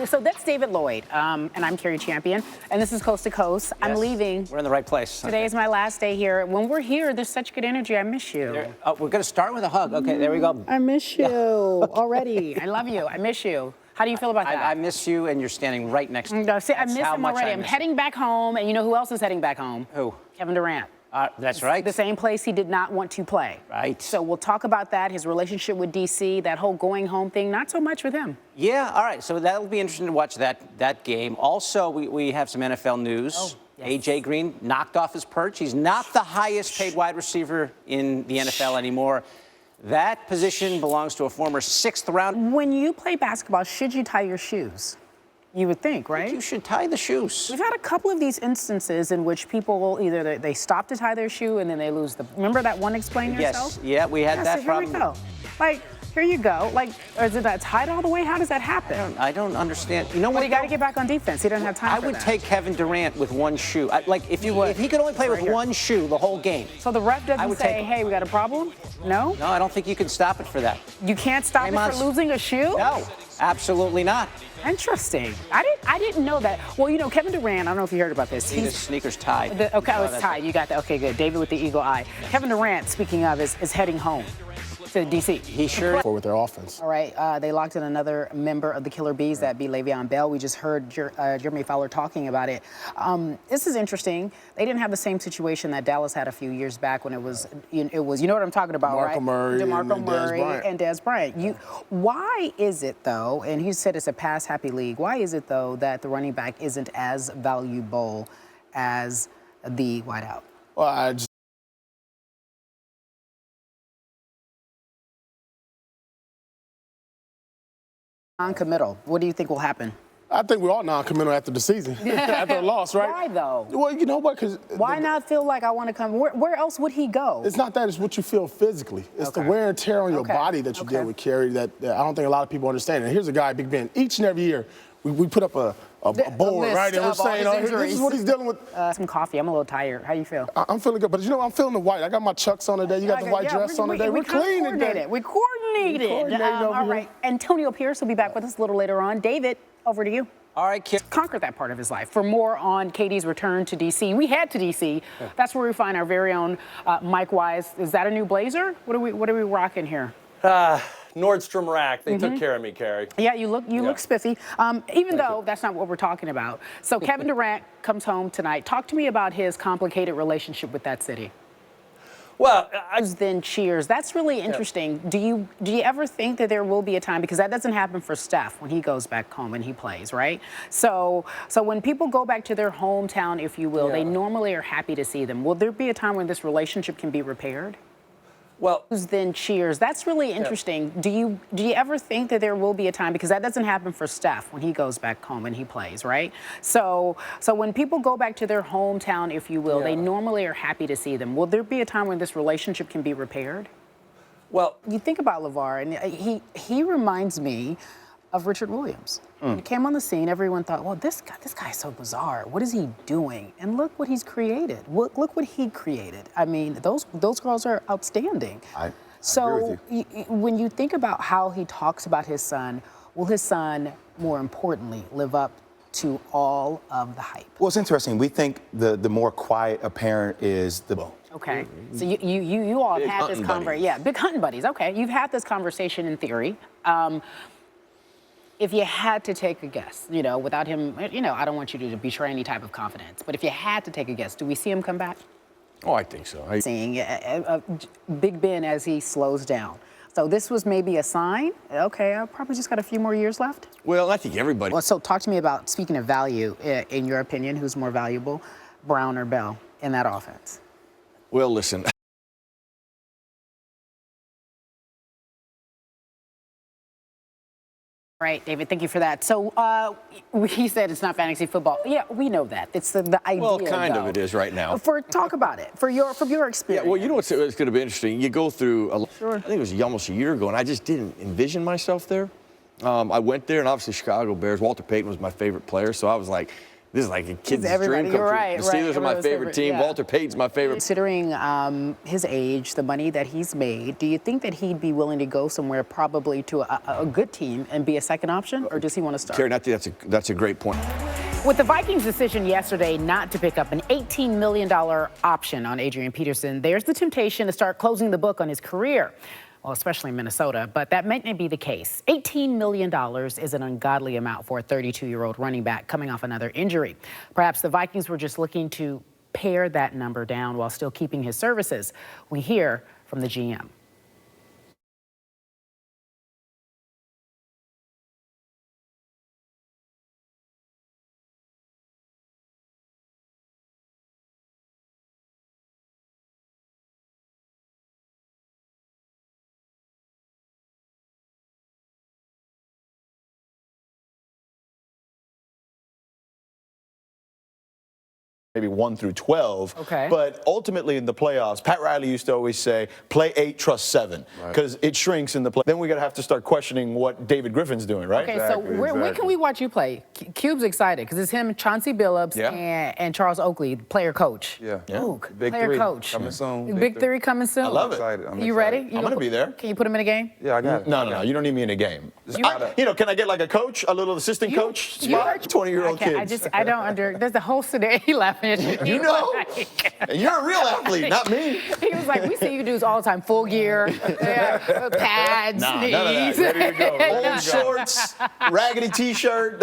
So that's David Lloyd, and I'm Cari Champion, and this is Coast to Coast. Yes. I'm leaving. We're in the right place. Today is my last day here. When we're here, there's such good energy. I miss you. We're going to start with a hug. Okay, there we go. I miss you already. I love you. I miss you. How do you feel about that? I miss you, and you're standing right next to me. No, see, I miss him already. I'm heading back home, and you know who else is heading back home? Who? Kevin Durant. That's right. The same place he did not want to play. Right. So we'll talk about that, his relationship with D.C., that whole going home thing, not so much with him. Yeah, all right. So that'll be interesting to watch that game. Also, we have some NFL news. Oh, yes. A.J. Green knocked off his perch. He's not the highest paid wide receiver in the NFL anymore. That position belongs to a former 6th round. When you play basketball, should you tie your shoes? You would think, right? You should tie the shoes. We've had a couple of these instances in which people will either they stop to tie their shoe and then they lose the. Remember that one? Explain yourself. Yes. Yeah, we had that so problem. Here we go. Like, here you go. Like, or is it that tied all the way? How does that happen? I don't understand. You know what? Well, you got to get back on defense. He doesn't have time. I would take Kevin Durant with one shoe. If he could only play with one shoe the whole game. So the ref doesn't say, "Hey, we got a problem." No. No, I don't think you can stop it for that. You can't stop it for losing a shoe. No, absolutely not. Interesting. I didn't know that. Well, you know, Kevin Durant, I don't know if you heard about this. His sneakers tied. Okay, oh, it's tied. You got that. Okay, good. David with the eagle eye. Kevin Durant, speaking of, is heading home to D.C. He sure with their offense. All right, they locked in another member of the Killer Bees, that be Le'Veon Bell. We just heard Jeremy Fowler talking about it. This is interesting. They didn't have the same situation that Dallas had a few years back when it was you know what I'm talking about, right? DeMarco Murray and Dez Bryant. Why is it, though, and he said it's a pass-happy league, why is it, though, that the running back isn't as valuable as the wideout? Well, I just Non-committal. What do you think will happen? I think we're all non-committal after the season, after the loss, right? Why, though? Well, you know what? Because why not feel like I want to come? Where else would he go? It's not that. It's what you feel physically. It's the wear and tear on your body that you deal with, Cari, that I don't think a lot of people understand. And here's a guy, Big Ben. Each and every year, we put up a board, right? And we're saying, this is what he's dealing with. Some coffee. I'm a little tired. How you feel? I'm feeling good. But, you know, I'm feeling the white. I got my Chucks on today. You got the white dress on today. We're clean today. We coordinated. All right. Antonio Pierce will be back with us a little later on. David, over to you. All right, Kid. Conquered that part of his life. For more on KD's return to D.C., we head to D.C. That's where we find our very own Mike Wise. Is that a new blazer? What are we rocking here? Nordstrom Rack. They took care of me, Cari. Yeah, you look spiffy. Even though that's not what we're talking about. So Kevin Durant comes home tonight. Talk to me about his complicated relationship with that city. Well, then cheers. That's really interesting. Do you ever think that there will be a time, because that doesn't happen for Steph when he goes back home and he plays, right? So when people go back to their hometown, if you will, they normally are happy to see them. Will there be a time when this relationship can be repaired? Well, then cheers. That's really interesting. Do you ever think that there will be a time, because that doesn't happen for Steph when he goes back home and he plays, right? So when people go back to their hometown, if you will, they normally are happy to see them. Will there be a time when this relationship can be repaired? Well, you think about LeVar, and he reminds me of Richard Williams. When he came on the scene, everyone thought, well, this guy's so bizarre. What is he doing? And look what he's created. Look what he created. I mean, those girls are outstanding. I agree with you. When you think about how he talks about his son, will his son, more importantly, live up to all of the hype? Well, it's interesting. We think the more quiet a parent is, the Okay. So you all have had this conversation. Yeah, big hunting buddies. Okay. You've had this conversation in theory. If you had to take a guess, without him, I don't want you to betray any type of confidence, but if you had to take a guess, do we see him come back? Oh, I think so. Seeing Big Ben as he slows down. So this was maybe a sign. Okay, I've probably just got a few more years left. Well, I think everybody. Well, so talk to me about, speaking of value, in your opinion, who's more valuable, Brown or Bell, in that offense? Well, listen. Right, David, thank you for that. So he said it's not fantasy football. Yeah, we know that. It's the idea. Well, kind of it is right now. Talk about it, from your experience. Yeah, well, you know what's going to be interesting? You go through, I think it was almost a year ago, and I just didn't envision myself there. I went there, and obviously Chicago Bears, Walter Payton was my favorite player, so I was like, This is like a kid's everybody. dream come You're true. right, The right. Steelers are my Everyone's favorite favorite, team. yeah. Walter Payton's my favorite. Considering his age, the money that he's made, do you think that he'd be willing to go somewhere probably to a good team and be a second option, or does he want to start? Karen, I think that's a great point. With the Vikings' decision yesterday not to pick up an $18 million option on Adrian Peterson, there's the temptation to start closing the book on his career. Well, especially in Minnesota, but that might not be the case. $18 million is an ungodly amount for a 32-year-old running back coming off another injury. Perhaps the Vikings were just looking to pare that number down while still keeping his services. We hear from the GM. Maybe 1 through 12. Okay. But ultimately in the playoffs, Pat Riley used to always say, play 8, trust 7, because it shrinks in the play. Then we're going to have to start questioning what David Griffin's doing, right? Okay, so when can we watch you play? Cube's excited because it's him, Chauncey Billups, and Charles Oakley, player coach. Yeah. Luke, Big player three coach. coming soon. Big three coming soon. I love it. Excited. I'm You excited. ready? I'm going to be there. Can you put him in a game? Yeah, I got it. No, you don't need me in a game. You- Can I get like a coach, a little assistant coach spot? 20-year-old kids. I don't there's a whole scenario. He laughing at you. You know, and you're a real athlete, not me. He was like, we see you dudes all the time, full gear, pads, Nah, knees. none of that. Ready to go. Old shorts, raggedy T-shirt.